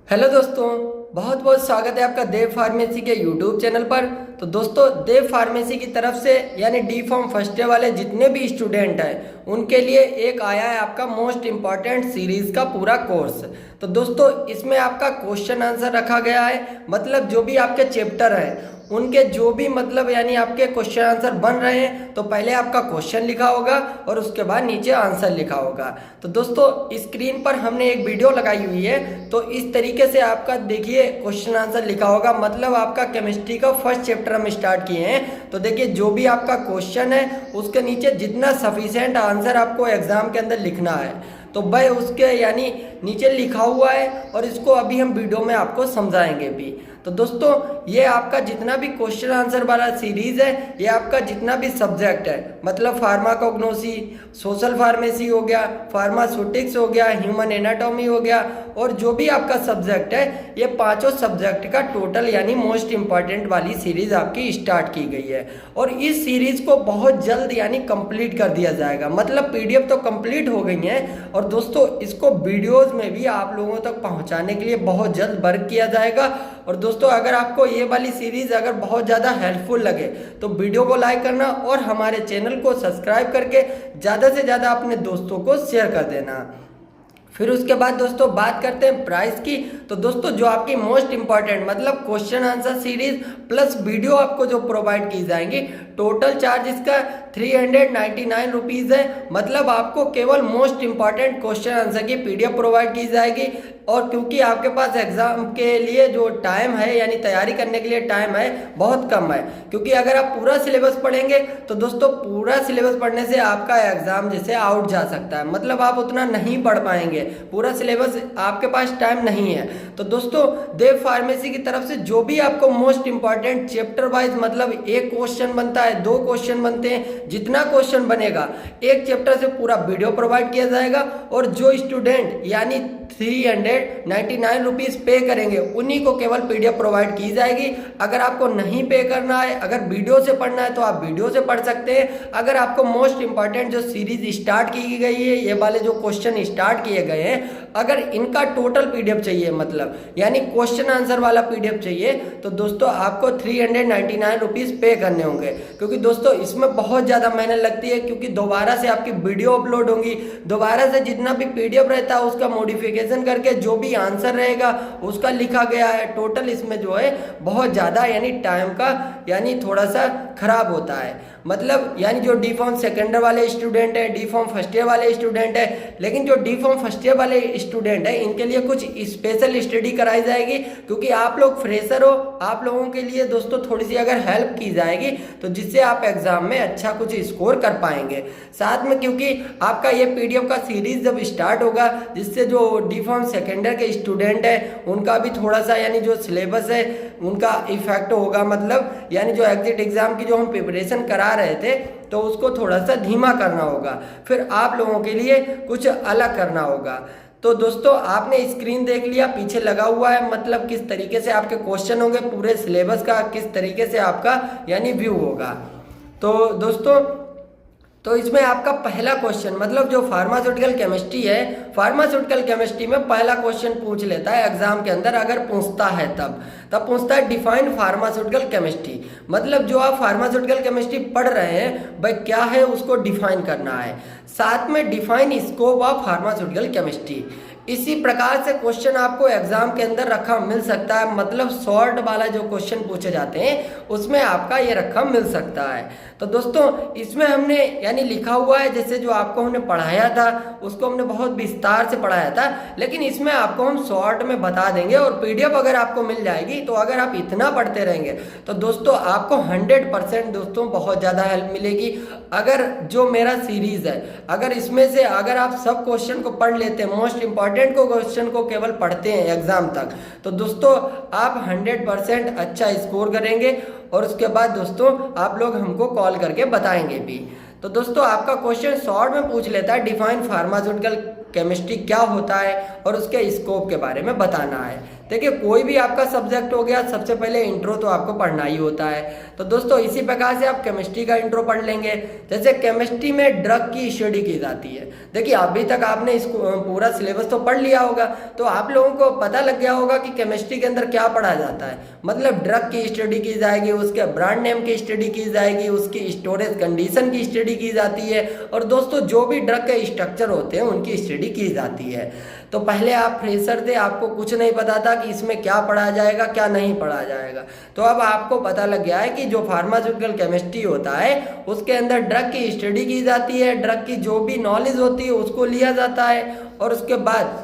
Hello दोस्तों, बहुत बहुत स्वागत है आपका देव फार्मेसी के यूट्यूब चैनल पर। तो दोस्तों, देव फार्मेसी की तरफ से यानी डी फॉर्म फर्स्ट ईयर वाले जितने भी स्टूडेंट हैं उनके लिए एक आया है आपका मोस्ट इम्पॉर्टेंट सीरीज का पूरा कोर्स। तो दोस्तों, इसमें आपका क्वेश्चन आंसर रखा गया है, मतलब जो भी आपके चैप्टर हैं उनके जो भी मतलब यानी आपके क्वेश्चन आंसर बन रहे हैं तो पहले आपका क्वेश्चन लिखा होगा और उसके बाद नीचे आंसर लिखा होगा। तो दोस्तों, स्क्रीन पर हमने एक वीडियो लगाई हुई है, तो इस तरीके से आपका देखिए क्वेश्चन आंसर लिखा होगा। मतलब आपका केमिस्ट्री का फर्स्ट चैप्टर हम स्टार्ट किए हैं, तो देखिए जो भी आपका क्वेश्चन है उसके नीचे जितना सफिशिएंट आंसर आपको एग्जाम के अंदर लिखना है तो भाई उसके यानी नीचे लिखा हुआ है, और इसको अभी हम वीडियो में आपको समझाएंगे भी। तो दोस्तों, ये आपका जितना भी क्वेश्चन आंसर वाला सीरीज है, ये आपका जितना भी सब्जेक्ट है, मतलब फार्माकोग्नोसी, सोशल फार्मेसी हो गया, फार्मास्यूटिक्स हो गया, ह्यूमन एनाटॉमी हो गया, और जो भी आपका सब्जेक्ट है, ये पांचों सब्जेक्ट का टोटल यानी मोस्ट इंपॉर्टेंट वाली सीरीज आपकी स्टार्ट की गई है। और इस सीरीज को बहुत जल्द यानी कंप्लीट कर दिया जाएगा, मतलब पीडीएफ तो कंप्लीट हो गई है, और दोस्तों इसको वीडियोज में भी आप लोगों तक पहुंचाने के लिए बहुत जल्द वर्क किया जाएगा। और दोस्तों, अगर आपको ये वाली सीरीज अगर बहुत ज़्यादा हेल्पफुल लगे तो वीडियो को लाइक करना और हमारे चैनल को सब्सक्राइब करके ज़्यादा से ज़्यादा अपने दोस्तों को शेयर कर देना। फिर उसके बाद दोस्तों बात करते हैं प्राइस की। तो दोस्तों, जो आपकी मोस्ट इंपॉर्टेंट मतलब question answer series plus video आपको जो प्रोवाइड की जाएंगी, टोटल चार्ज इसका 399 रुपीज़ है। मतलब आपको केवल मोस्ट इंपॉर्टेंट क्वेश्चन आंसर की पीडीएफ प्रोवाइड की जाएगी। और क्योंकि आपके पास एग्जाम के लिए जो टाइम है यानी तैयारी करने के लिए टाइम है बहुत कम है, क्योंकि अगर आप पूरा सिलेबस पढ़ेंगे तो दोस्तों पूरा सिलेबस पढ़ने से आपका एग्जाम जैसे आउट जा सकता है, मतलब आप उतना नहीं पढ़ पाएंगे, पूरा सिलेबस आपके पास टाइम नहीं है। तो दोस्तों, देव फार्मेसी की तरफ से जो भी आपको मोस्ट इंपॉर्टेंट चैप्टर वाइज मतलब एक क्वेश्चन बनता है, दो क्वेश्चन बनते हैं, जितना क्वेश्चन बनेगा एक चैप्टर से पूरा वीडियो प्रोवाइड किया जाएगा। और जो स्टूडेंट यानी 399 रुपीज़ पे करेंगे उन्हीं को केवल पीडीएफ प्रोवाइड की जाएगी। अगर आपको नहीं पे करना है, अगर वीडियो से पढ़ना है तो आप वीडियो से पढ़ सकते हैं। अगर आपको मोस्ट इंपॉर्टेंट जो सीरीज स्टार्ट की गई है, ये वाले जो क्वेश्चन स्टार्ट किए गए हैं, अगर इनका टोटल पीडीएफ चाहिए मतलब यानी क्वेश्चन आंसर वाला पीडीएफ चाहिए तो दोस्तों आपको 399 रुपीज़ पे करने होंगे। क्योंकि दोस्तों इसमें बहुत ज़्यादा मेहनत लगती है, क्योंकि दोबारा से आपकी वीडियो अपलोड होंगी, दोबारा से जितना भी पीडीएफ रहता है उसका मॉडिफिकेशन करके जो भी आंसर रहेगा उसका लिखा गया है। टोटल इसमें जो है बहुत ज़्यादा यानी टाइम का यानी थोड़ा सा खराब होता है। मतलब यानी जो डी फॉर्म सेकेंड ईयर वाले स्टूडेंट है, डी फॉर्म फर्स्ट ईयर वाले स्टूडेंट है, लेकिन जो डी फॉर्म फर्स्ट ईयर वाले स्टूडेंट है इनके लिए कुछ स्पेशल स्टडी कराई जाएगी, क्योंकि आप लोग फ्रेशर हो, आप लोगों के लिए दोस्तों थोड़ी सी अगर हेल्प की जाएगी तो जिससे आप एग्जाम में अच्छा कुछ स्कोर कर पाएंगे। साथ में क्योंकि आपका ये पीडीएफ का सीरीज जब स्टार्ट होगा, जिससे जो डी फॉर्म सेकेंड ईयर के स्टूडेंट है उनका भी थोड़ा सा यानी जो सिलेबस है उनका इफेक्ट होगा, मतलब यानी जो एग्जिट एग्जाम की जो हम प्रिपरेशन करा रहे थे तो उसको थोड़ा सा धीमा करना होगा, फिर आप लोगों के लिए कुछ अलग करना होगा। तो दोस्तों, आपने स्क्रीन देख लिया, पीछे लगा हुआ है मतलब किस तरीके से आपके क्वेश्चन होंगे, पूरे सिलेबस का किस तरीके से आपका यानी व्यू होगा। तो दोस्तों, तो इसमें आपका पहला क्वेश्चन मतलब जो फार्मास्यूटिकल केमिस्ट्री है, फार्मास्यूटिकल केमिस्ट्री में पहला क्वेश्चन पूछ लेता है एग्जाम के अंदर, अगर पूछता है तब पूछता है डिफाइन फार्मास्यूटिकल केमिस्ट्री। मतलब जो आप फार्मास्यूटिकल केमिस्ट्री पढ़ रहे हैं भाई क्या है उसको डिफाइन करना है। साथ में define scope of pharmaceutical chemistry. इसी प्रकार से क्वेश्चन आपको एग्जाम के अंदर रकम मिल सकता है, मतलब शॉर्ट वाला जो क्वेश्चन पूछे जाते हैं उसमें आपका ये रकम मिल सकता है। तो दोस्तों, इसमें हमने यानी लिखा हुआ है जैसे जो आपको हमने पढ़ाया था उसको हमने बहुत विस्तार से पढ़ाया था, लेकिन इसमें आपको हम शॉर्ट में बता देंगे। और पीडीएफ अगर आपको मिल जाएगी तो अगर आप इतना पढ़ते रहेंगे तो दोस्तों आपको 100% दोस्तों बहुत ज़्यादा हेल्प मिलेगी। अगर जो मेरा सीरीज है, अगर इसमें से अगर आप सब क्वेश्चन को पढ़ लेते हैं, मोस्ट इंपॉर्टेंट को क्वेश्चन को केवल पढ़ते हैं एग्जाम तक, तो दोस्तों आप 100% अच्छा स्कोर करेंगे। और उसके बाद दोस्तों आप लोग हमको कॉल करके बताएंगे भी। तो दोस्तों, आपका क्वेश्चन शॉर्ट में पूछ लेता है डिफाइन फार्मास्यूटिकल केमिस्ट्री क्या होता है और उसके स्कोप के बारे में बताना है। देखिए कोई भी आपका सब्जेक्ट हो गया, सबसे पहले इंट्रो तो आपको पढ़ना ही होता है। तो दोस्तों इसी प्रकार से आप केमिस्ट्री का इंट्रो पढ़ लेंगे। जैसे केमिस्ट्री में ड्रग की स्टडी की जाती है। देखिए अभी तक आपने इसको पूरा सिलेबस तो पढ़ लिया होगा, तो आप लोगों को पता लग गया होगा कि केमिस्ट्री के अंदर क्या पढ़ा जाता है। मतलब ड्रग की स्टडी की जाएगी, उसके ब्रांड नेम की स्टडी की जाएगी, उसकी स्टोरेज कंडीशन की स्टडी की जाती है, और दोस्तों जो भी ड्रग के स्ट्रक्चर होते हैं उनकी स्टडी की जाती है। तो पहले आप फ्रेशर थे, आपको कुछ नहीं पता था कि इसमें क्या पढ़ा जाएगा क्या नहीं पढ़ा जाएगा। तो अब आपको पता लग गया है कि जो फार्मास्यूटिकल केमिस्ट्री होता है उसके अंदर ड्रग की स्टडी की जाती है, ड्रग की जो भी नॉलेज होती है उसको लिया जाता है, और उसके बाद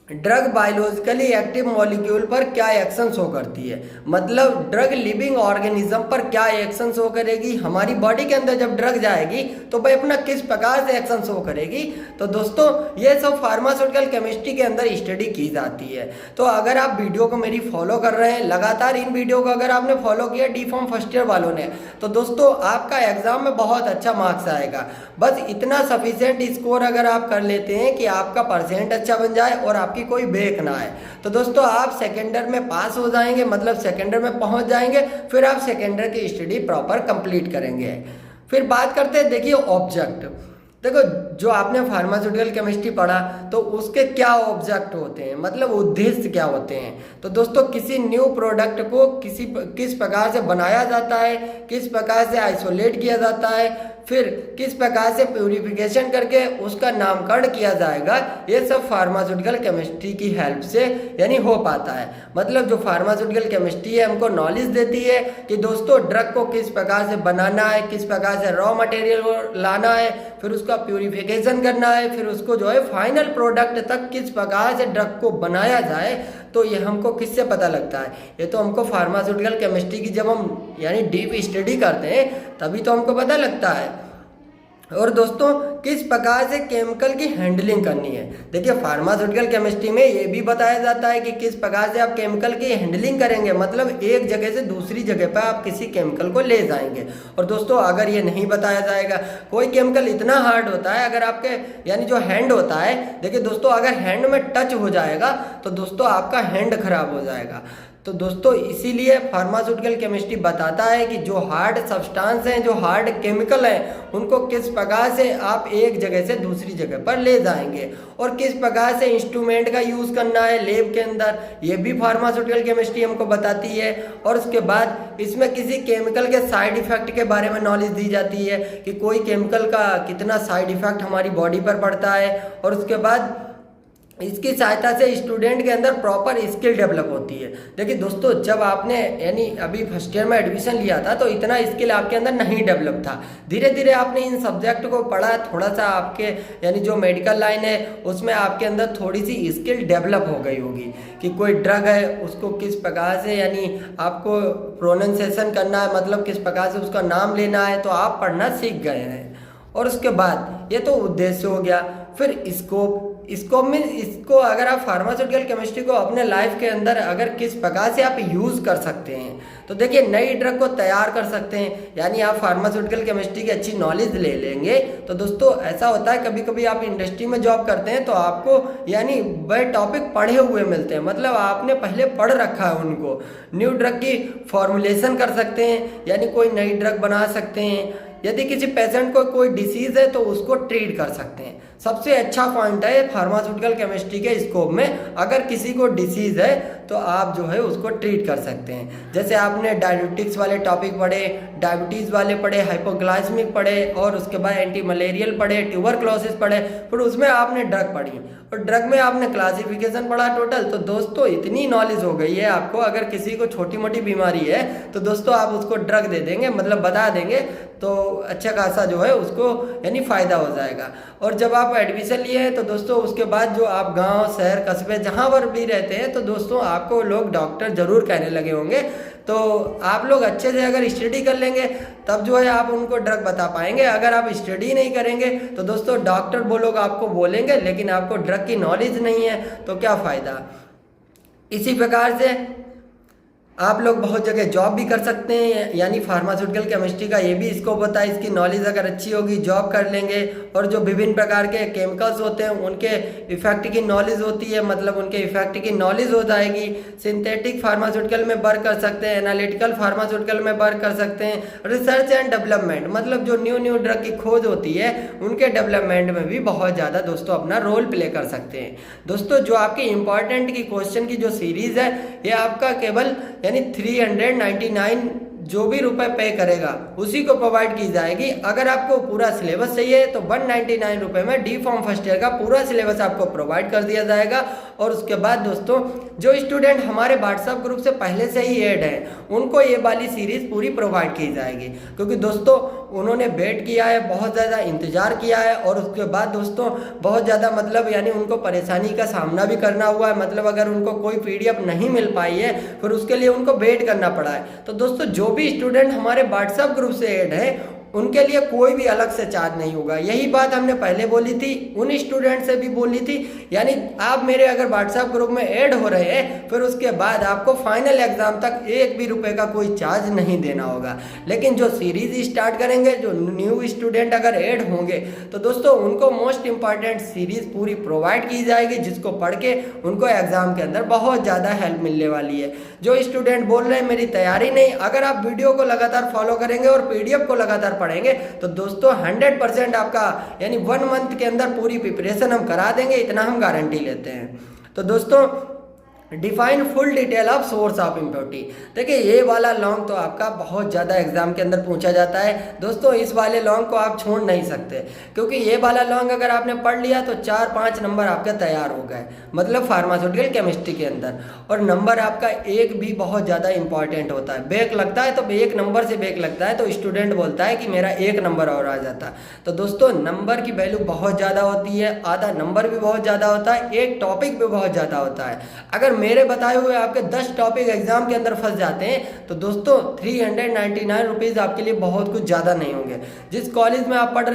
ड्रग बायोलॉजिकली एक्टिव मॉलिक्यूल पर क्या एक्शन शो करती है। मतलब ड्रग लिविंग ऑर्गेनिज्म पर क्या एक्शन शो करेगी, हमारी बॉडी के अंदर जब ड्रग जाएगी तो भाई अपना किस प्रकार से एक्शन शो करेगी। तो दोस्तों ये सब फार्मास्यूटिकल केमिस्ट्री के अंदर स्टडी की जाती है। तो अगर आप वीडियो को मेरी फॉलो कर रहे हैं लगातार, इन वीडियो को अगर आपने फॉलो किया डी फॉर्म फर्स्ट ईयर वालों ने, तो दोस्तों आपका एग्जाम में बहुत अच्छा मार्क्स आएगा। बस इतना सफिशिएंट स्कोर अगर आप कर लेते हैं कि आपका परसेंट अच्छा बन जाए और आपकी कोई ब्रेक ना आए, तो दोस्तों आप सेकेंडर में पास हो जाएंगे, मतलब सेकेंडर में पहुंच जाएंगे। फिर आप सेकेंडर की स्टडी प्रॉपर कंप्लीट करेंगे। फिर बात करते हैं, देखिए ऑब्जेक्ट। देखो जो आपने फार्मास्यूटिकल केमिस्ट्री पढ़ा तो उसके क्या ऑब्जेक्ट होते हैं, मतलब उद्देश्य क्या होते हैं। तो दोस्तों किसी न्यू प्रोडक्ट को किस प्रकार से बनाया जाता है, किस प्रकार से आइसोलेट किया जाता है, फिर किस प्रकार से प्यूरिफिकेशन करके उसका नामकरण किया जाएगा, ये सब फार्मास्यूटिकल केमिस्ट्री की हेल्प से यानी हो पाता है। मतलब जो फार्मास्यूटिकल केमिस्ट्री है हमको नॉलेज देती है कि दोस्तों ड्रग को किस प्रकार से बनाना है, किस प्रकार से रॉ मटेरियल को लाना है, फिर उसका प्यूरिफिकेशन करना है, फिर उसको जो है फाइनल प्रोडक्ट तक किस प्रकार से ड्रग को बनाया जाए। तो ये हमको किससे पता लगता है, ये तो हमको फार्मास्यूटिकल केमिस्ट्री की जब हम यानी डीप स्टडी करते हैं तभी तो हमको पता लगता है। और दोस्तों किस प्रकार से केमिकल की हैंडलिंग करनी है। देखिए फार्मास्यूटिकल केमिस्ट्री में ये भी बताया जाता है कि किस प्रकार से आप केमिकल की हैंडलिंग करेंगे, मतलब एक जगह से दूसरी जगह पर आप किसी केमिकल को ले जाएंगे। और दोस्तों अगर ये नहीं बताया जाएगा, कोई केमिकल इतना हार्ड होता है अगर आपके यानी जो हैंड होता है, देखिए दोस्तों अगर हैंड में टच हो जाएगा तो दोस्तों आपका हैंड खराब हो जाएगा। तो दोस्तों इसीलिए फार्मास्यूटिकल केमिस्ट्री बताता है कि जो हार्ड सब्सटेंस हैं, जो हार्ड केमिकल हैं, उनको किस प्रकार से आप एक जगह से दूसरी जगह पर ले जाएंगे, और किस प्रकार से इंस्ट्रूमेंट का यूज़ करना है लैब के अंदर, ये भी फार्मास्यूटिकल केमिस्ट्री हमको बताती है। और उसके बाद इसमें किसी केमिकल के साइड इफ़ेक्ट के बारे में नॉलेज दी जाती है कि कोई केमिकल का कितना साइड इफ़ेक्ट हमारी बॉडी पर पड़ता है। और उसके बाद इसकी सहायता से स्टूडेंट के अंदर प्रॉपर स्किल डेवलप होती है। देखिए दोस्तों जब आपने यानी अभी फर्स्ट ईयर में एडमिशन लिया था तो इतना स्किल आपके अंदर नहीं डेवलप था। धीरे धीरे आपने इन सब्जेक्ट को पढ़ा, थोड़ा सा आपके यानी जो मेडिकल लाइन है उसमें आपके अंदर थोड़ी सी स्किल डेवलप हो गई होगी कि कोई ड्रग है उसको किस प्रकार से यानी आपको प्रोनाउंसिएशन करना है, मतलब किस प्रकार से उसका नाम लेना है, तो आप पढ़ना सीख गए हैं। और उसके बाद ये तो उद्देश्य हो गया। फिर स्कोप में इसको अगर आप फार्मास्यूटिकल केमिस्ट्री को अपने लाइफ के अंदर अगर किस प्रकार से आप यूज़ कर सकते हैं, तो देखिए नई ड्रग को तैयार कर सकते हैं। यानी आप फार्मास्यूटिकल केमिस्ट्री की अच्छी नॉलेज ले लेंगे तो दोस्तों ऐसा होता है कभी कभी आप इंडस्ट्री में जॉब करते हैं तो आपको यानी वह टॉपिक पढ़े हुए मिलते हैं, मतलब आपने पहले पढ़ रखा है उनको। न्यू ड्रग की फॉर्मुलेशन कर सकते हैं, यानी कोई नई ड्रग बना सकते हैं। यदि किसी पेशेंट को कोई डिसीज़ है तो उसको ट्रीट कर सकते हैं। सबसे अच्छा पॉइंट है फार्मास्यूटिकल केमिस्ट्री के स्कोप में, अगर किसी को डिसीज़ है तो आप जो है उसको ट्रीट कर सकते हैं। जैसे आपने डायबिटिक्स वाले टॉपिक पढ़े, डायबिटीज़ वाले पढ़े, हाइपोग्लाइसेमिक पढ़े, और उसके बाद एंटी मलेरियल पढ़े, ट्यूबरक्लोसिस पढ़े, फिर उसमें आपने ड्रग पढ़ी और ड्रग में आपने क्लासिफिकेशन पढ़ा टोटल। तो दोस्तों इतनी नॉलेज हो गई है आपको, अगर किसी को छोटी मोटी बीमारी है तो दोस्तों आप उसको ड्रग दे देंगे, मतलब बता देंगे, तो अच्छा खासा जो है उसको यानी फ़ायदा हो जाएगा। और जब आप एडमिशन लिए हैं तो दोस्तों उसके बाद जो आप गांव शहर कस्बे जहां पर भी रहते हैं तो दोस्तों आपको लोग डॉक्टर ज़रूर कहने लगे होंगे। तो आप लोग अच्छे से अगर स्टडी कर लेंगे तब जो है आप उनको ड्रग बता पाएंगे। अगर आप स्टडी नहीं करेंगे तो दोस्तों डॉक्टर वो लोग आपको बोलेंगे लेकिन आपको ड्रग की नॉलेज नहीं है तो क्या फ़ायदा। इसी प्रकार से आप लोग बहुत जगह जॉब भी कर सकते हैं, यानी फार्मास्यूटिकल केमिस्ट्री का ये भी स्कोप होता है। इसकी नॉलेज अगर अच्छी होगी जॉब कर लेंगे, और जो विभिन्न प्रकार के केमिकल्स होते हैं उनके इफेक्ट की नॉलेज होती है, मतलब उनके इफेक्ट की नॉलेज हो जाएगी। सिंथेटिक फार्मास्यूटिकल में वर्क कर सकते हैं, एनालिटिकल फार्मास्यूटिकल में वर्क कर सकते हैं, रिसर्च एंड डेवलपमेंट मतलब जो न्यू ड्रग की खोज होती है उनके डेवलपमेंट में भी बहुत ज़्यादा दोस्तों अपना रोल प्ले कर सकते हैं। दोस्तों जो आपकी इंपॉर्टेंट की क्वेश्चन की जो सीरीज़ है ये आपका केवल यानी 399 जो भी रुपए पे करेगा उसी को प्रोवाइड की जाएगी। अगर आपको पूरा सिलेबस चाहिए तो 199 रुपये में डी फॉर्म फर्स्ट ईयर का पूरा सिलेबस आपको प्रोवाइड कर दिया जाएगा। और उसके बाद दोस्तों जो स्टूडेंट हमारे व्हाट्सएप ग्रुप से पहले से ही ऐड हैं उनको ये वाली सीरीज़ पूरी प्रोवाइड की जाएगी, क्योंकि दोस्तों उन्होंने वेट किया है, बहुत ज़्यादा इंतज़ार किया है, और उसके बाद दोस्तों बहुत ज़्यादा मतलब यानी उनको परेशानी का सामना भी करना हुआ है। मतलब अगर उनको कोई PDF नहीं मिल पाई है फिर उसके लिए उनको वेट करना पड़ा है। तो दोस्तों जो भी स्टूडेंट हमारे व्हाट्सएप ग्रुप से ऐड है उनके लिए कोई भी अलग से चार्ज नहीं होगा। यही बात हमने पहले बोली थी, उन स्टूडेंट से भी बोली थी। यानी आप मेरे अगर व्हाट्सएप ग्रुप में ऐड हो रहे हैं फिर उसके बाद आपको फाइनल एग्जाम तक एक भी रुपए का कोई चार्ज नहीं देना होगा। लेकिन जो सीरीज स्टार्ट करेंगे, जो न्यू स्टूडेंट अगर ऐड होंगे तो दोस्तों उनको मोस्ट इंपॉर्टेंट सीरीज पूरी प्रोवाइड की जाएगी, जिसको पढ़ के उनको एग्जाम के अंदर बहुत ज़्यादा हेल्प मिलने वाली है। जो स्टूडेंट बोल रहे हैं मेरी तैयारी नहीं, अगर आप वीडियो को लगातार फॉलो करेंगे और PDF को लगातार पढ़ेंगे तो दोस्तों 100% आपका यानी 1 मंथ के अंदर पूरी प्रिपरेशन हम करा देंगे, इतना हम गारंटी लेते हैं। तो दोस्तों define full detail of source of impurity, देखिए ये वाला लॉन्ग तो आपका बहुत ज़्यादा एग्जाम के अंदर पूछा जाता है। दोस्तों इस वाले लॉन्ग को आप छोड़ नहीं सकते, क्योंकि ये वाला लॉन्ग अगर आपने पढ़ लिया तो 4-5 नंबर आपके तैयार हो गए, मतलब फार्मास्यूटिकल केमिस्ट्री के अंदर। और नंबर आपका एक भी बहुत ज़्यादा इंपॉर्टेंट होता है। बैक लगता है तो 1 नंबर से बैक लगता है तो स्टूडेंट बोलता है कि मेरा 1 नंबर और आ जाता। तो दोस्तों नंबर की वैल्यू बहुत ज़्यादा होती है, आधा नंबर भी बहुत ज़्यादा होता है, एक टॉपिक भी बहुत ज़्यादा होता है। अगर मेरे बताए हुए आपके 10 टॉपिक एग्जाम के अंदर फंस जाते हैं तो दोस्तों 399 रुपीज़ आपके लिए बहुत कुछ ज़्यादा नहीं होंगे। जिस कॉलेज में आप पढ़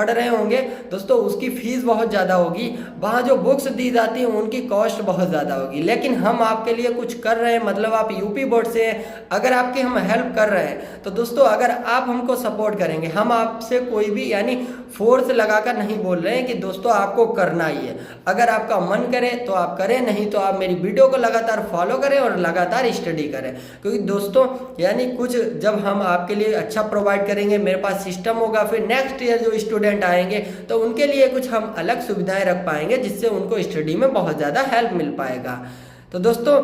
रहे होंगे दोस्तों उसकी फीस बहुत ज़्यादा होगी, वहाँ जो बुक्स दी जाती हैं उनकी कॉस्ट बहुत ज़्यादा होगी। लेकिन हम आपके लिए कुछ कर रहे हैं, मतलब आप यूपी बोर्ड से हैं, अगर आपकी हम हेल्प कर रहे हैं तो दोस्तों अगर आप हमको सपोर्ट करेंगे, हम आपसे कोई भी यानी फोर्स लगाकर नहीं बोल रहे हैं कि दोस्तों आपको करना ही है। अगर आपका मन करे तो आप करें, नहीं तो आप मेरी वीडियो को लगातार फॉलो करें और लगातार स्टडी करें। क्योंकि दोस्तों यानी कुछ जब हम आपके लिए अच्छा प्रोवाइड करेंगे, मेरे पास सिस्टम होगा, फिर नेक्स्ट ईयर जो स्टूडेंट आएंगे तो उनके लिए कुछ हम अलग सुविधाएं रख पाएंगे, जिससे उनको स्टडी में बहुत ज़्यादा हेल्प मिल पाएगा। तो दोस्तों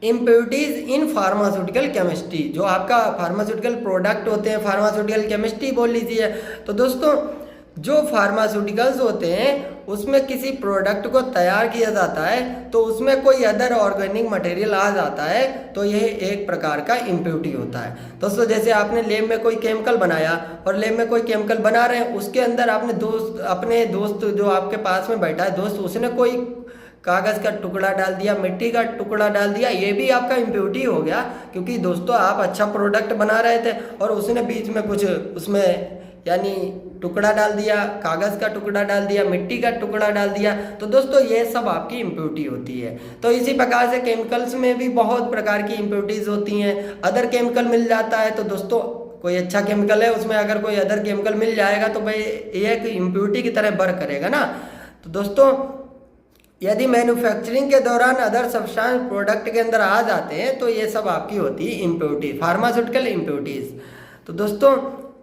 इम्प्योरिटीज इन फार्मास्यूटिकल केमिस्ट्री, जो आपका फार्मास्यूटिकल प्रोडक्ट होते हैं, फार्मास्यूटिकल केमिस्ट्री बोल लीजिए। तो दोस्तों जो फार्मास्यूटिकल्स होते हैं उसमें किसी प्रोडक्ट को तैयार किया जाता है तो उसमें कोई अदर ऑर्गेनिक मटेरियल आ जाता है तो यह एक प्रकार का इम्प्योरिटी होता है। दोस्तों जैसे आपने लैब में कोई केमिकल बनाया और लैब में कोई केमिकल बना रहे हैं, उसके अंदर अपने दोस्त जो आपके पास में बैठा है दोस्त, उसने कोई कागज़ का टुकड़ा डाल दिया, मिट्टी का टुकड़ा डाल दिया, ये भी आपका इम्प्योरिटी हो गया। क्योंकि दोस्तों आप अच्छा प्रोडक्ट बना रहे थे और उसने बीच में कुछ उसमें यानी टुकड़ा डाल दिया, कागज़ का टुकड़ा डाल दिया, मिट्टी का टुकड़ा डाल दिया, तो दोस्तों ये सब आपकी इम्प्योरिटी होती है। तो इसी प्रकार से केमिकल्स में भी बहुत प्रकार की इम्प्योरिटीज़ होती हैं। अदर केमिकल मिल जाता है तो दोस्तों कोई अच्छा केमिकल है उसमें अगर कोई अदर केमिकल मिल जाएगा तो भाई ये एक इम्प्योरिटी की तरह वर्क करेगा ना। तो दोस्तों यदि मैन्युफैक्चरिंग के दौरान अदर सब्सटेंस प्रोडक्ट के अंदर आ जाते हैं तो ये सब आपकी होती है इम्प्योरिटी, फार्मास्यूटिकल इम्प्योरिटीज़। तो दोस्तों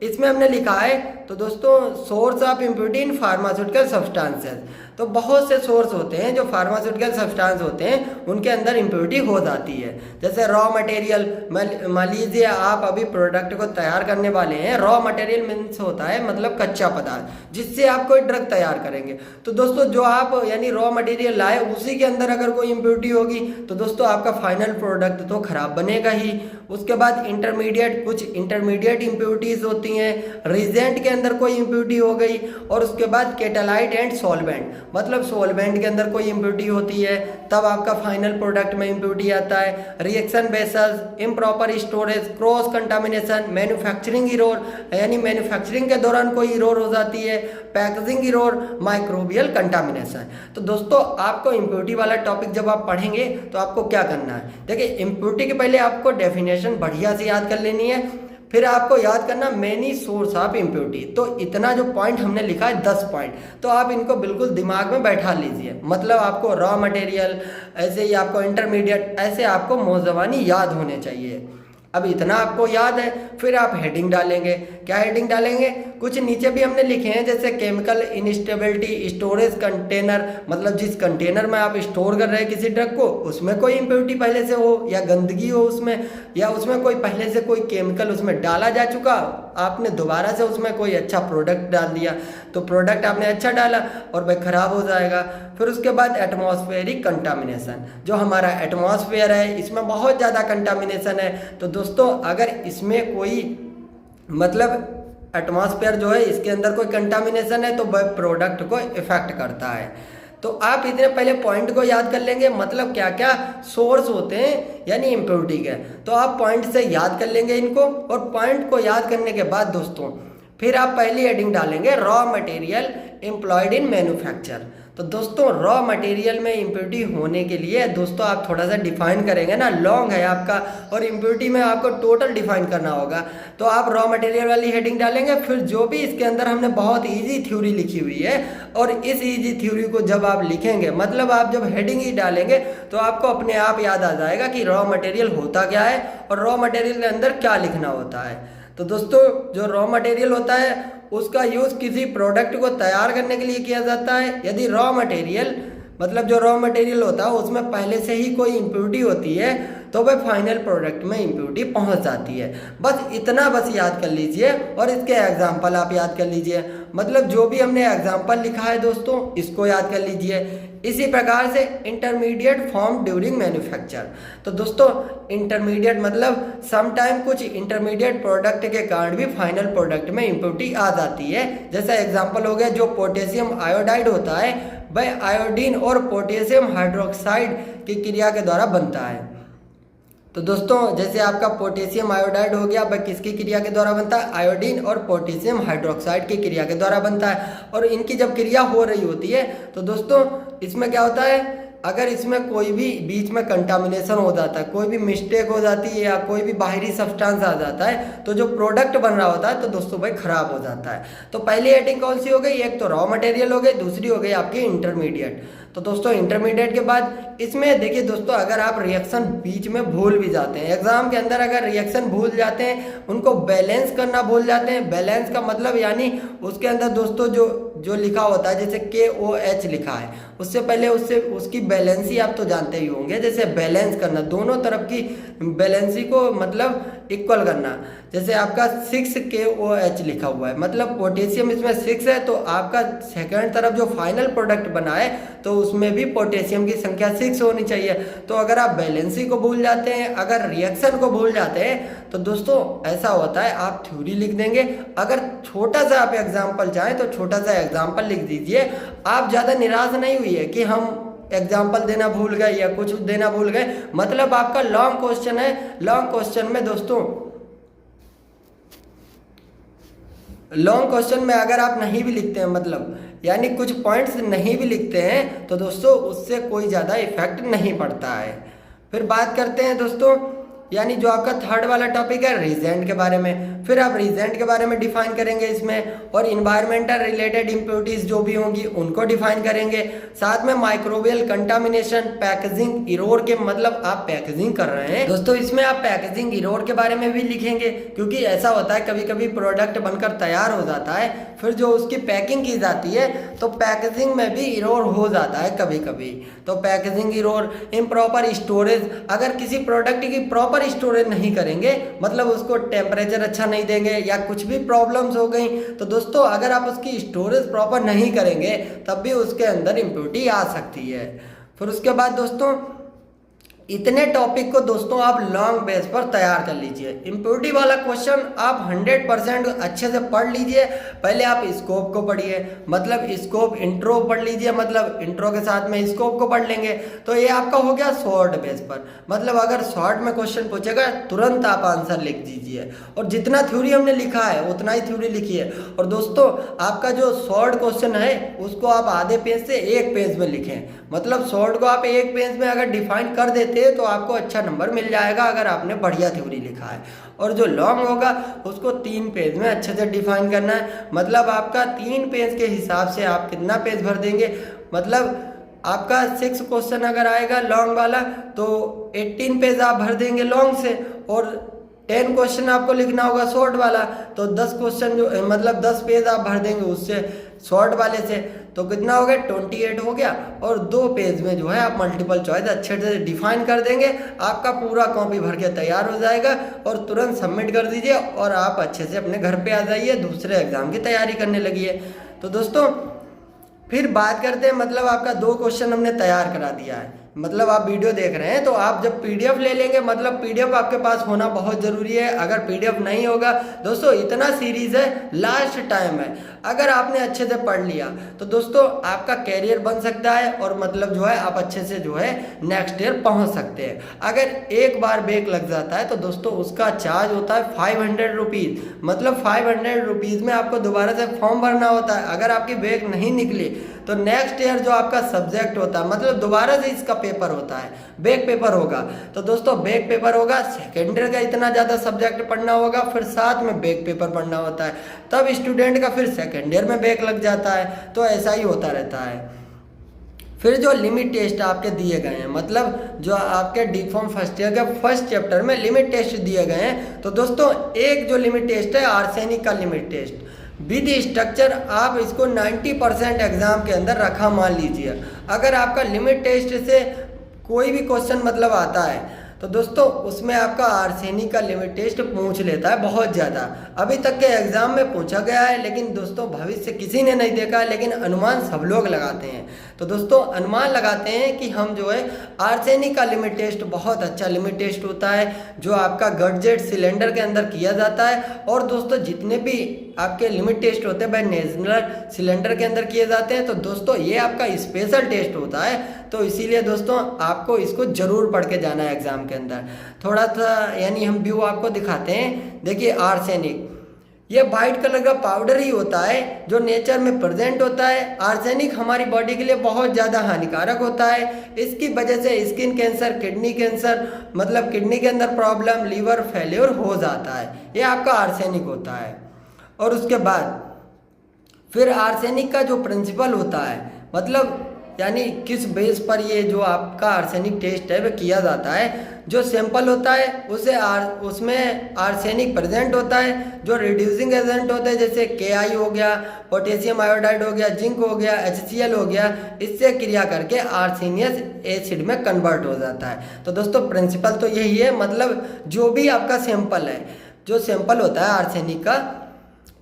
इसमें हमने लिखा है, तो दोस्तों source of impurity in pharmaceutical substances, तो बहुत से सोर्स होते हैं जो फार्मास्यूटिकल सब्सटेंस होते हैं उनके अंदर इम्प्योरिटी हो जाती है। जैसे रॉ मटेरियल, मान लीजिए आप अभी प्रोडक्ट को तैयार करने वाले हैं, रॉ मटेरियल मीन्स होता है मतलब कच्चा पदार्थ जिससे आप कोई ड्रग तैयार करेंगे। तो दोस्तों जो आप यानी रॉ मटेरियल लाए उसी के अंदर अगर कोई इम्प्योरिटी होगी तो दोस्तों आपका फाइनल प्रोडक्ट तो खराब बनेगा ही। उसके बाद इंटरमीडिएट, कुछ इंटरमीडिएट इम्प्योरिटीज़ होती हैं, रिजेंट के अंदर कोई इम्प्योरिटी हो गई, और उसके बाद कैटालाइट एंड सॉल्वेंट, मतलब सॉल्वेंट के अंदर कोई इम्प्योरिटी होती है तब आपका फाइनल प्रोडक्ट में इम्प्योरिटी आता है। Reaction vessels, improper storage, cross contamination, manufacturing error यानी मैन्युफैक्चरिंग के दौरान कोई इरोर हो जाती है, पैकेजिंग इरोर, माइक्रोबियल कंटामिनेशन। तो दोस्तों आपको इम्प्योरिटी वाला टॉपिक जब आप पढ़ेंगे तो आपको क्या करना है, देखिए इम्प्योरिटी के पहले आपको डेफिनेशन बढ़िया से याद कर लेनी है, फिर आपको याद करना मेनी सोर्स ऑफ इम्प्योरिटी। तो इतना जो पॉइंट हमने लिखा है 10 पॉइंट, तो आप इनको बिल्कुल दिमाग में बैठा लीजिए। मतलब आपको रॉ मटेरियल, ऐसे ही आपको इंटरमीडिएट, ऐसे आपको मौजवानी याद होने चाहिए। अब इतना आपको याद है, फिर आप हेडिंग डालेंगे। क्या हेडिंग डालेंगे, कुछ नीचे भी हमने लिखे हैं जैसे केमिकल इनस्टेबिलिटी, स्टोरेज कंटेनर, मतलब जिस कंटेनर में आप स्टोर कर रहे हैं किसी ड्रग को उसमें कोई इम्प्योरिटी पहले से हो या गंदगी हो उसमें, या उसमें कोई पहले से कोई केमिकल उसमें डाला जा चुका, आपने दोबारा से उसमें कोई अच्छा प्रोडक्ट डाल दिया तो प्रोडक्ट आपने अच्छा डाला और भाई ख़राब हो जाएगा। फिर उसके बाद एटमॉस्फेरिक कंटामिनेशन, जो हमारा एटमॉस्फेयर है इसमें बहुत ज़्यादा कंटामिनेशन है। तो दोस्तों अगर इसमें कोई मतलब एटमॉस्फेयर जो है इसके अंदर कोई कंटामिनेशन है तो वह प्रोडक्ट को इफेक्ट करता है। तो आप इतने पहले पॉइंट को याद कर लेंगे, मतलब क्या क्या सोर्स होते हैं यानी इम्प्योरिटी के, तो आप पॉइंट से याद कर लेंगे इनको। और पॉइंट को याद करने के बाद दोस्तों फिर आप पहली हेडिंग डालेंगे raw material employed in manufacture. तो दोस्तों रॉ मटेरियल में इम्प्योरिटी होने के लिए दोस्तों आप थोड़ा सा डिफाइन करेंगे ना, लॉन्ग है आपका और इम्प्योरिटी में आपको टोटल डिफाइन करना होगा। तो आप रॉ मटेरियल वाली हेडिंग डालेंगे, फिर जो भी इसके अंदर हमने बहुत इजी थ्योरी लिखी हुई है, और इस इजी थ्योरी को जब आप लिखेंगे, मतलब आप जब हेडिंग ही डालेंगे तो आपको अपने आप याद आ जाएगा कि रॉ मटेरियल होता क्या है और रॉ मटेरियल के अंदर क्या लिखना होता है। तो दोस्तों जो रॉ मटेरियल होता है उसका यूज़ किसी प्रोडक्ट को तैयार करने के लिए किया जाता है। यदि रॉ मटेरियल मतलब जो रॉ मटेरियल होता है उसमें पहले से ही कोई इम्प्योरिटी होती है तो वह फाइनल प्रोडक्ट में इम्प्योरिटी पहुंच जाती है। बस इतना बस याद कर लीजिए और इसके एग्जाम्पल आप याद कर लीजिए। मतलब जो भी हमने एग्जाम्पल लिखा है दोस्तों इसको याद कर लीजिए। इसी प्रकार से इंटरमीडिएट फॉर्म ड्यूरिंग मैन्युफैक्चर। तो दोस्तों इंटरमीडिएट मतलब समटाइम कुछ इंटरमीडिएट प्रोडक्ट के कारण भी फाइनल प्रोडक्ट में इम्प्योरिटी आ जाती है। जैसा एग्जांपल हो गया जो पोटेशियम आयोडाइड होता है वह आयोडीन और पोटेशियम हाइड्रोक्साइड की क्रिया के द्वारा बनता है। तो दोस्तों जैसे आपका पोटेशियम आयोडाइड हो गया वह किसकी क्रिया के द्वारा बनता है, आयोडीन और पोटेशियम हाइड्रोक्साइड की क्रिया के द्वारा बनता है। और इनकी जब क्रिया हो रही होती है तो दोस्तों इसमें क्या होता है, अगर इसमें कोई भी बीच में कंटामिनेशन हो जाता है, कोई भी मिस्टेक हो जाती है या कोई भी बाहरी सब्सटेंस आ जाता है तो जो प्रोडक्ट बन रहा होता है तो दोस्तों भाई खराब हो जाता है। तो पहली हेडिंग कौन सी हो गई, एक तो रॉ मटेरियल हो गई, दूसरी हो गई आपकी इंटरमीडिएट। तो दोस्तों इंटरमीडिएट के बाद इसमें देखिए दोस्तों अगर आप रिएक्शन बीच में भूल भी जाते हैं, एग्जाम के अंदर अगर रिएक्शन भूल जाते हैं, उनको बैलेंस करना भूल जाते हैं। बैलेंस का मतलब यानी उसके अंदर दोस्तों जो लिखा होता है जैसे KOH लिखा है उससे पहले उसकी बैलेंसी आप तो जानते ही होंगे, जैसे बैलेंस करना दोनों तरफ की बैलेंसी को मतलब इक्वल करना। जैसे आपका 6KOH लिखा हुआ है मतलब पोटेशियम इसमें 6 है तो आपका सेकंड तरफ जो फाइनल प्रोडक्ट बना है तो उसमें भी पोटेशियम की संख्या 6 होनी चाहिए। तो अगर आप बैलेंसी को भूल जाते हैं, अगर रिएक्शन को भूल जाते हैं तो दोस्तों ऐसा होता है आप थ्योरी लिख देंगे। अगर छोटा सा आप एग्जाम्पल चाहें तो छोटा सा एग्जाम्पल लिख दीजिए। आप ज़्यादा निराश नहीं हुई है कि हम एग्जाम्पल देना भूल गए या कुछ देना भूल गए, मतलब आपका लॉन्ग क्वेश्चन है। लॉन्ग क्वेश्चन में दोस्तों लॉन्ग क्वेश्चन में अगर आप नहीं भी लिखते हैं मतलब यानी कुछ पॉइंट्स नहीं भी लिखते हैं तो दोस्तों उससे कोई ज़्यादा इफेक्ट नहीं पड़ता है। फिर बात करते हैं दोस्तों यानी जो आपका थर्ड वाला टॉपिक है रीजेंट के बारे में। फिर आप रीजेंट के बारे में डिफाइन करेंगे इसमें, और इन्वायरमेंटल रिलेटेड इम्प्योरिटीज जो भी होंगी उनको डिफाइन करेंगे। साथ में माइक्रोबियल कंटामिनेशन, पैकेजिंग इरोर के मतलब आप पैकेजिंग कर रहे हैं दोस्तों, इसमें आप पैकेजिंग इरोर के बारे में भी लिखेंगे क्योंकि ऐसा होता है कभी कभी प्रोडक्ट बनकर तैयार हो जाता है फिर जो उसकी पैकिंग की जाती है तो पैकेजिंग में भी इरोर हो जाता है कभी कभी। तो पैकेजिंग इरोर, इम्प्रॉपर स्टोरेज, अगर किसी प्रोडक्ट की प्रॉपर स्टोरेज नहीं करेंगे मतलब उसको टेम्परेचर अच्छा नहीं देंगे या कुछ भी प्रॉब्लम्स हो गई तो दोस्तों अगर आप उसकी स्टोरेज प्रॉपर नहीं करेंगे तब भी उसके अंदर इम्प्योरिटी आ सकती है। फिर उसके बाद दोस्तों इतने टॉपिक को दोस्तों आप लॉन्ग बेस पर तैयार कर लीजिए। इम्प्योरिटी वाला क्वेश्चन आप 100% अच्छे से पढ़ लीजिए। पहले आप स्कोप को पढ़िए, मतलब स्कोप इंट्रो पढ़ लीजिए, मतलब इंट्रो के साथ में स्कोप को पढ़ लेंगे तो ये आपका हो गया शॉर्ट बेस पर। मतलब अगर शॉर्ट में क्वेश्चन पूछेगा तुरंत आप आंसर लिख दीजिए, और जितना थ्योरी हमने लिखा है उतना ही थ्योरी लिखिए। और दोस्तों आपका जो शॉर्ट क्वेश्चन है उसको आप आधे पेज से एक पेज में लिखें, मतलब शॉर्ट को आप एक पेज में अगर डिफाइन कर देते तो आपको अच्छा नंबर मिल जाएगा अगर आपने बढ़िया थ्योरी लिखा है। और जो लॉन्ग होगा उसको 3 पेज में अच्छे से डिफाइन करना है, मतलब आपका 3 पेज के हिसाब से आप कितना पेज भर देंगे। मतलब आपका 6 क्वेश्चन अगर आएगा लॉन्ग वाला तो 18 पेज आप भर देंगे लॉन्ग से, और 10 क्वेश्चन आपको लिखना होगा शॉर्ट वाला तो 10 क्वेश्चन जो मतलब 10 पेज आप भर देंगे उससे शॉर्ट वाले से, तो कितना हो गया 28 हो गया। और 2 पेज में जो है आप मल्टीपल चॉइस अच्छे से डिफाइन कर देंगे, आपका पूरा कॉपी भर के तैयार हो जाएगा और तुरंत सबमिट कर दीजिए और आप अच्छे से अपने घर पे आ जाइए, दूसरे एग्जाम की तैयारी करने लगिए। तो दोस्तों फिर बात करते हैं, मतलब आपका 2 क्वेश्चन हमने तैयार करा दिया है, मतलब आप वीडियो देख रहे हैं तो आप जब पीडीएफ ले लेंगे, मतलब पीडीएफ आपके पास होना बहुत ज़रूरी है। अगर पीडीएफ नहीं होगा दोस्तों, इतना सीरीज़ है, लास्ट टाइम है, अगर आपने अच्छे से पढ़ लिया तो दोस्तों आपका कैरियर बन सकता है और मतलब जो है आप अच्छे से जो है नेक्स्ट ईयर पहुँच सकते हैं। अगर एक बार ब्रेक लग जाता है तो दोस्तों उसका चार्ज होता है 500 रुपीज़, मतलब 500 रुपीज़ में आपको दोबारा से फॉर्म भरना होता है। अगर आपकी ब्रेक नहीं निकली तो नेक्स्ट ईयर जो आपका सब्जेक्ट होता है, मतलब दोबारा से इसका पेपर होता है, बैक पेपर होगा। तो दोस्तों बैक पेपर होगा, सेकेंड ईयर का इतना ज़्यादा सब्जेक्ट पढ़ना होगा, फिर साथ में बैक पेपर पढ़ना होता है, तब स्टूडेंट का फिर सेकेंड ईयर में बैक लग जाता है। तो ऐसा ही होता रहता है। फिर जो लिमिट टेस्ट आपके दिए गए हैं, मतलब जो आपके डी फॉर्म फर्स्ट ईयर के फर्स्ट चैप्टर में लिमिट टेस्ट दिए गए हैं, तो दोस्तों एक जो लिमिट टेस्ट है आर्सेनिक का लिमिट टेस्ट विद स्ट्रक्चर, आप इसको 90% एग्जाम के अंदर रखा मान लीजिए। अगर आपका लिमिट टेस्ट से कोई भी क्वेश्चन मतलब आता है तो दोस्तों उसमें आपका आर्सेनिक का लिमिट टेस्ट पूछ लेता है बहुत ज़्यादा। अभी तक के एग्जाम में पूछा गया है, लेकिन दोस्तों भविष्य किसी ने नहीं देखा, लेकिन अनुमान सब लोग लगाते हैं। तो दोस्तों अनुमान लगाते हैं कि हम जो है आर्सेनिक का लिमिट टेस्ट बहुत अच्छा लिमिट टेस्ट होता है, जो आपका गटजेट सिलेंडर के अंदर किया जाता है। और दोस्तों जितने भी आपके लिमिट टेस्ट होते हैं वह नेजनल सिलेंडर के अंदर किए जाते हैं। तो दोस्तों ये आपका स्पेशल टेस्ट होता है, तो इसीलिए दोस्तों आपको इसको जरूर पढ़ के जाना है एग्जाम के अंदर। थोड़ा सा यानी हम व्यू आपको दिखाते हैं। देखिए आर्सेनिक, ये वाइट कलर का पाउडर ही होता है जो नेचर में प्रेजेंट होता है। आर्सेनिक हमारी बॉडी के लिए बहुत ज़्यादा हानिकारक होता है। इसकी वजह से स्किन कैंसर, किडनी कैंसर, मतलब किडनी के अंदर प्रॉब्लम, लीवर फेल्योर हो जाता है, ये आपका आर्सेनिक होता है। और उसके बाद फिर आर्सेनिक का जो प्रिंसिपल होता है, मतलब यानी किस बेस पर ये जो आपका आर्सेनिक टेस्ट है वह किया जाता है। जो सैंपल होता है उसमें आर्सेनिक प्रेजेंट होता है। जो रिड्यूसिंग एजेंट होते हैं जैसे KI हो गया, पोटेशियम आयोडाइड हो गया, जिंक हो गया, HCl हो गया, इससे क्रिया करके आर्सेनियस एसिड में कन्वर्ट हो जाता है। तो दोस्तों प्रिंसिपल तो यही है, मतलब जो भी आपका सैंपल है, जो सैंपल होता है आर्सेनिक का,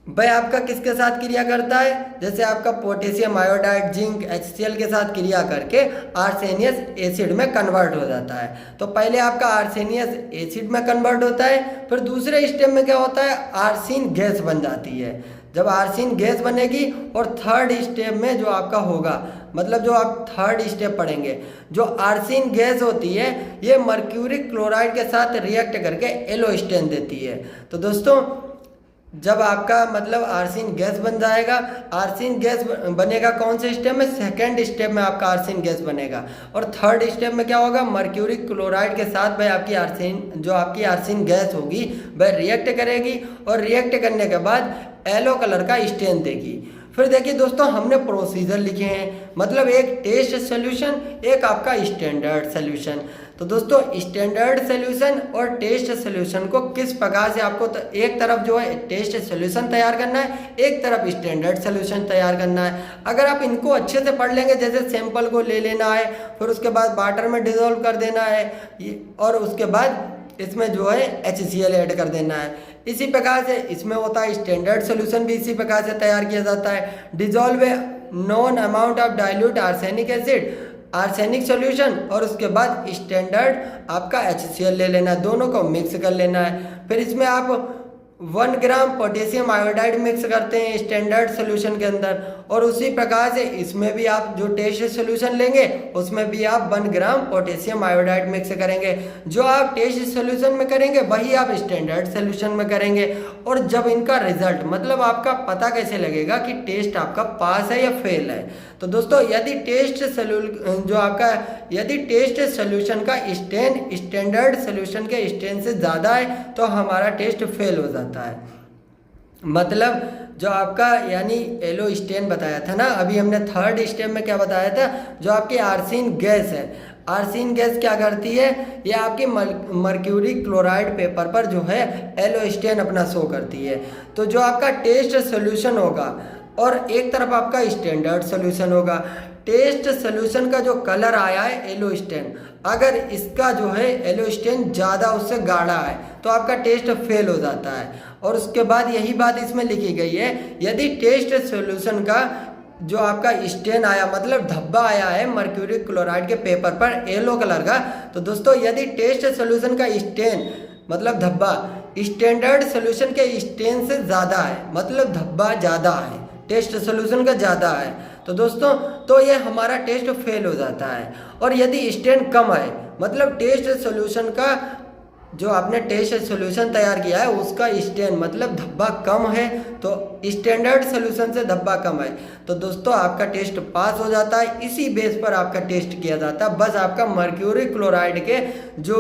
वह आपका किसके साथ क्रिया करता है, जैसे आपका पोटेशियम आयोडाइड, जिंक, HCl के साथ क्रिया करके आर्सेनियस एसिड में कन्वर्ट हो जाता है। तो पहले आपका आर्सेनियस एसिड में कन्वर्ट होता है, फिर दूसरे स्टेप में क्या होता है, आर्सिन गैस बन जाती है। जब आर्सिन गैस बनेगी और थर्ड स्टेप में जो आपका होगा, मतलब जो आप थर्ड स्टेप पढ़ेंगे, जो आर्सिन गैस होती है ये मर्क्यूरिक क्लोराइड के साथ रिएक्ट करके एलोस्टेन देती है। तो दोस्तों जब आपका मतलब आर्सिन गैस बन जाएगा, आर्सिन गैस बनेगा कौन से स्टेप में, सेकेंड स्टेप में आपका आर्सिन गैस बनेगा। और थर्ड स्टेप में क्या होगा, मर्क्यूरिक क्लोराइड के साथ वह आपकी आर्सिन गैस होगी वह रिएक्ट करेगी, और रिएक्ट करने के बाद येलो कलर का स्टेन देगी। फिर देखिए दोस्तों हमने प्रोसीजर लिखे हैं, मतलब एक टेस्ट सोल्यूशन, एक आपका स्टैंडर्ड सोल्यूशन। तो दोस्तों स्टैंडर्ड सोल्यूशन और टेस्ट सोल्यूशन को किस प्रकार से आपको एक तरफ जो है टेस्ट सोल्यूशन तैयार करना है, एक तरफ स्टैंडर्ड सोल्यूशन तैयार करना है। अगर आप इनको अच्छे से पढ़ लेंगे, जैसे सैंपल को ले लेना है, फिर उसके बाद वाटर में डिजोल्व कर देना है, और उसके बाद इसमें जो है HCl ऐड कर देना है। इसी प्रकार से इसमें होता है स्टैंडर्ड सोल्यूशन भी इसी प्रकार से तैयार किया जाता है। Dissolve non amount of dilute arsenic acid arsenic solution और उसके बाद स्टैंडर्ड आपका HCl ले लेना है, दोनों को मिक्स कर लेना है। फिर इसमें आप 1 ग्राम पोटेशियम आयोडाइड मिक्स करते हैं स्टैंडर्ड सोल्यूशन के अंदर, और उसी प्रकार से इसमें भी आप जो टेस्ट सोल्यूशन लेंगे उसमें भी आप 1 ग्राम पोटेशियम आयोडाइड मिक्स करेंगे। जो आप टेस्ट सोल्यूशन में करेंगे वही आप स्टैंडर्ड सोल्यूशन में करेंगे। और जब इनका रिजल्ट मतलब आपका पता कैसे लगेगा कि टेस्ट आपका पास है या फेल है, तो दोस्तों यदि टेस्ट सोल्यूशन का स्टेन स्टैंडर्ड सोल्यूशन के स्टेन से ज़्यादा है तो हमारा टेस्ट फेल हो जाता है। मतलब जो आपका यानी येलो स्टेन बताया था ना, अभी हमने थर्ड स्टेप में क्या बताया था, जो आपकी आर्सेन गैस है, आर्सेन गैस क्या करती है, ये आपकी मर्क्यूरी क्लोराइड पेपर पर जो है येलो स्टेन अपना शो करती है। तो जो आपका टेस्ट सोल्यूशन होगा और एक तरफ आपका स्टैंडर्ड सोल्यूशन होगा, टेस्ट सोल्यूशन का जो कलर आया है येलो स्टेन, अगर इसका जो है येलो स्टेन ज़्यादा उससे गाढ़ा है तो आपका टेस्ट फेल हो जाता है। और उसके बाद यही बात इसमें लिखी गई है, यदि टेस्ट सोल्यूशन का जो आपका स्टेन आया मतलब धब्बा आया है मर्क्यूरी क्लोराइड के पेपर पर येलो कलर का, तो दोस्तों यदि टेस्ट सोल्यूशन का स्टेन मतलब धब्बा स्टैंडर्ड सोल्यूशन के स्टेन से ज़्यादा है, मतलब धब्बा ज़्यादा है टेस्ट सोल्यूशन का ज़्यादा है, तो दोस्तों तो ये हमारा टेस्ट फेल हो जाता है। और यदि स्टेन कम है मतलब टेस्ट सोल्यूशन का जो आपने टेस्ट सोल्यूशन तैयार किया है उसका स्टेन मतलब धब्बा कम है, तो स्टैंडर्ड सोल्यूशन से धब्बा कम है, तो दोस्तों आपका टेस्ट पास हो जाता है। इसी बेस पर आपका टेस्ट किया जाता है। बस आपका मर्क्यूरी क्लोराइड के जो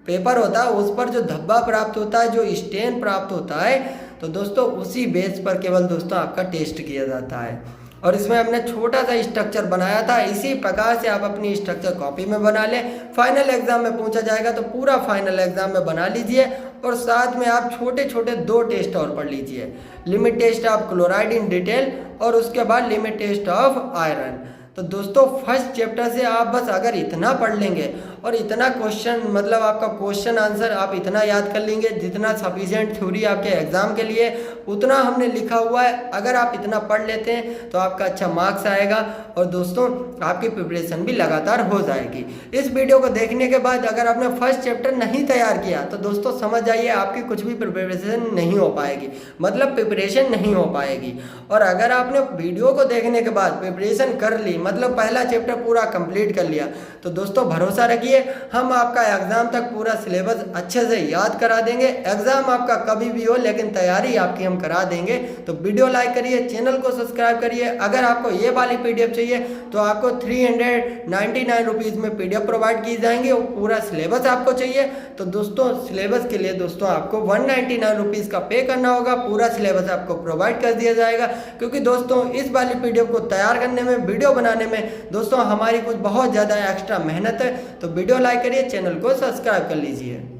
पेपर होता है उस पर जो धब्बा प्राप्त होता है, जो स्टेन प्राप्त होता है, तो दोस्तों उसी बेस पर केवल दोस्तों आपका टेस्ट किया जाता है। और इसमें हमने छोटा सा स्ट्रक्चर बनाया था, इसी प्रकार से आप अपनी स्ट्रक्चर कॉपी में बना लें। फाइनल एग्जाम में पूछा जाएगा तो पूरा फाइनल एग्जाम में बना लीजिए। और साथ में आप छोटे छोटे 2 टेस्ट और पढ़ लीजिए, limit test of chloride in detail और उसके बाद लिमिट टेस्ट ऑफ आयरन। तो दोस्तों फर्स्ट चैप्टर से आप बस अगर इतना पढ़ लेंगे और इतना क्वेश्चन मतलब आपका क्वेश्चन आंसर आप इतना याद कर लेंगे जितना सफिशिएंट थ्योरी आपके एग्जाम के लिए उतना हमने लिखा हुआ है, अगर आप इतना पढ़ लेते हैं तो आपका अच्छा मार्क्स आएगा और दोस्तों आपकी प्रिपरेशन भी लगातार हो जाएगी। इस वीडियो को देखने के बाद अगर आपने फर्स्ट चैप्टर नहीं तैयार किया तो दोस्तों समझ जाइए आपकी कुछ भी प्रिपरेशन नहीं हो पाएगी, मतलब प्रिपरेशन नहीं हो पाएगी। और अगर आपने वीडियो को देखने के बाद प्रिपरेशन कर ली मतलब पहला चैप्टर पूरा कंप्लीट कर लिया, तो दोस्तों भरोसा रखिए हम आपका एग्जाम तक पूरा सिलेबस अच्छे से याद करा देंगे। एग्जाम आपका कभी भी हो लेकिन तैयारी आपकी हम करा देंगे। तो वीडियो लाइक करिए, चैनल को सब्सक्राइब करिए। अगर आपको ये वाली पीडीएफ चाहिए तो आपको 399 रुपीज़ में पीडीएफ प्रोवाइड की जाएंगे और पूरा सिलेबस आपको चाहिए तो दोस्तों सिलेबस के लिए दोस्तों आपको 199 रुपीज़ का पे करना होगा। पूरा सिलेबस आपको प्रोवाइड कर दिया जाएगा, क्योंकि दोस्तों इस वाली पीडीएफ को तैयार करने में, वीडियो बनाने में दोस्तों हमारी कुछ बहुत ज़्यादा एक्स्ट्रा मेहनत है। तो वीडियो लाइक करिए, चैनल को सब्सक्राइब कर लीजिए।